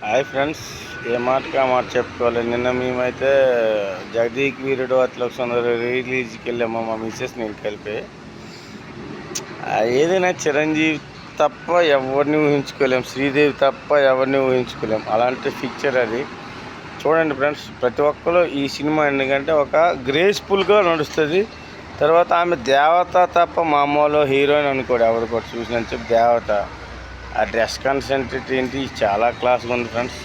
Hi friends, ఏ మాటకి ఆ మాట చెప్పుకోవాలి. నిన్న మేమైతే జగదీక్ వీరుడు అతిలోక సుందరి రిలీజ్కి వెళ్ళాము. మా మిస్సెస్ నేను కలిపి. ఏదైనా చిరంజీవి తప్ప ఎవరిని ఊహించుకోలేము, శ్రీదేవి తప్ప ఎవరిని ఊహించుకోలేము. అలాంటి పిక్చర్ అది. చూడండి ఫ్రెండ్స్, ప్రతి ఒక్కరు ఈ సినిమా ఎందుకంటే ఒక గ్రేస్ఫుల్గా నడుస్తుంది. తర్వాత ఆమె దేవత తప్ప మామూలు హీరోయిన్ అనుకోడు ఎవరు కూడా చూసినని చెప్పి దేవత. ఆ డ్రెస్ కాన్సెంట్రేట్ ఏంటి చాలా క్లాస్గా ఉంది ఫ్రెండ్స్.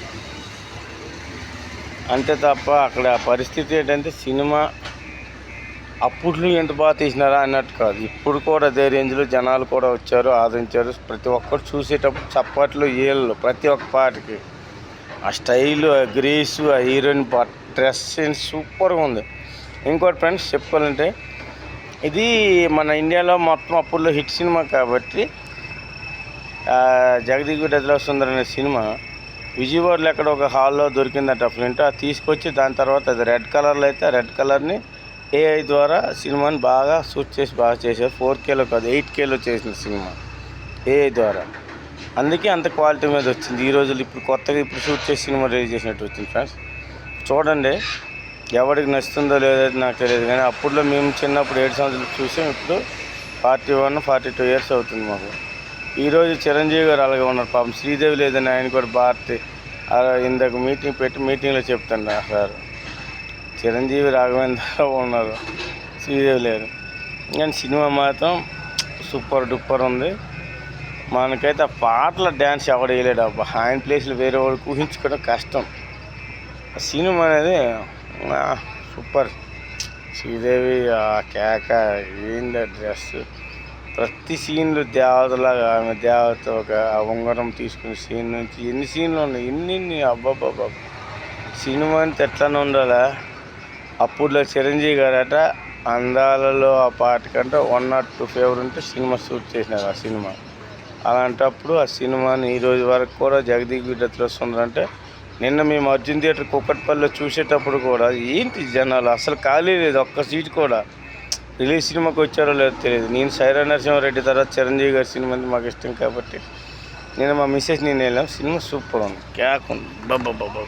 అంతే తప్ప అక్కడ పరిస్థితి ఏంటంటే సినిమా అప్పట్లో ఎంత బాగా తీసినారా అన్నట్టు కాదు. ఇప్పుడు కూడా అదే రేంజ్లో జనాలు కూడా వచ్చారు, ఆదరించారు. ప్రతి ఒక్కరు చూసేటప్పుడు చప్పట్లు ఏళ్ళు ప్రతి ఒక్క పాటకి. ఆ స్టైలు, ఆ గ్రేసు, ఆ హీరోయిన్ డ్రెస్ సూపర్గా ఉంది. ఇంకోటి ఫ్రెండ్స్ చెప్పుకోవాలంటే ఇది మన ఇండియాలో మొత్తం అప్పుడులో హిట్ సినిమా కాబట్టి జగదీక్ అతిలోక సుందరి అనే సినిమా విజయవాడలో ఎక్కడ ఒక హాల్లో దొరికిందట ప్రింట్. అది తీసుకొచ్చి దాని తర్వాత అది రెడ్ కలర్లో అయితే ఆ రెడ్ కలర్ని ఏఐ ద్వారా సినిమాని బాగా షూట్ చేసి బాగా చేశారు. 4Kలో కాదు 8Kలో చేసిన సినిమా ఏఐ ద్వారా. అందుకే అంత క్వాలిటీ మీద వచ్చింది. ఈ రోజులు ఇప్పుడు కొత్తగా ఇప్పుడు షూట్ చేసి సినిమా రిలీజ్ చేసినట్టు వచ్చింది ఫ్రెండ్స్. చూడండి, ఎవరికి నచ్చుతుందో లేదో నాకు తెలియదు, కానీ అప్పుడులో మేము చిన్నప్పుడు 7 సంవత్సరాలు చూసాం. ఇప్పుడు 41, 42 ఇయర్స్ అవుతుంది మాకు. ఈరోజు చిరంజీవి గారు అలాగే ఉన్నారు. పాపం శ్రీదేవి లేదని ఆయన కూడా భారతి ఇందాక మీటింగ్లో చెప్తాను సార్. చిరంజీవి రాఘవేంద్ర ఉన్నారు, శ్రీదేవి లేరు. కానీ సినిమా మాత్రం సూపర్ డూపర్ ఉంది. మనకైతే ఆ పాటల డ్యాన్స్ ఎవడు వేయలేడు. అబ్బా, ఆయన ప్లేస్లో వేరే వాడికి ఊహించుకోవడం కష్టం. సినిమా అనేది సూపర్. శ్రీదేవి ఆ కేక ఏంది డ్రెస్, ప్రతి సీన్లు దేవతలాగా. ఆమె దేవత ఒక ఉంగరం తీసుకునే సీన్ నుంచి ఎన్ని సీన్లు ఉన్నాయి, ఎన్ని అబ్బాబ్బాబ్బా. సినిమా అంతా ఎట్లనే ఉండాలా. అప్పుడులో చిరంజీవి గారట అందాలలో ఆ పాట కంటే 1 or 2 ఫేవర్ ఉంటే సినిమా షూట్ చేసినారు ఆ సినిమా. అలాంటప్పుడు ఆ సినిమాని ఈరోజు వరకు కూడా జగదీక్ అతిలోక సుందరి అంటే నిన్న మేము అర్జున్ థియేటర్ కుక్కట్పల్లిలో చూసేటప్పుడు కూడా ఏంటి జనాలు అసలు ఖాళీ లేదు, ఒక్క సీట్ కూడా. రిలీజ్ సినిమాకి వచ్చారో లేదో తెలియదు. నేను సైరా నరసింహారెడ్డి తర్వాత చిరంజీవి గారి సినిమా మాకు ఇష్టం కాబట్టి నేను మా మిస్సెస్ నేను వెళ్ళాం. సినిమా సూపర్ ఉంది, క్యాక్ ఉంది, బాబా.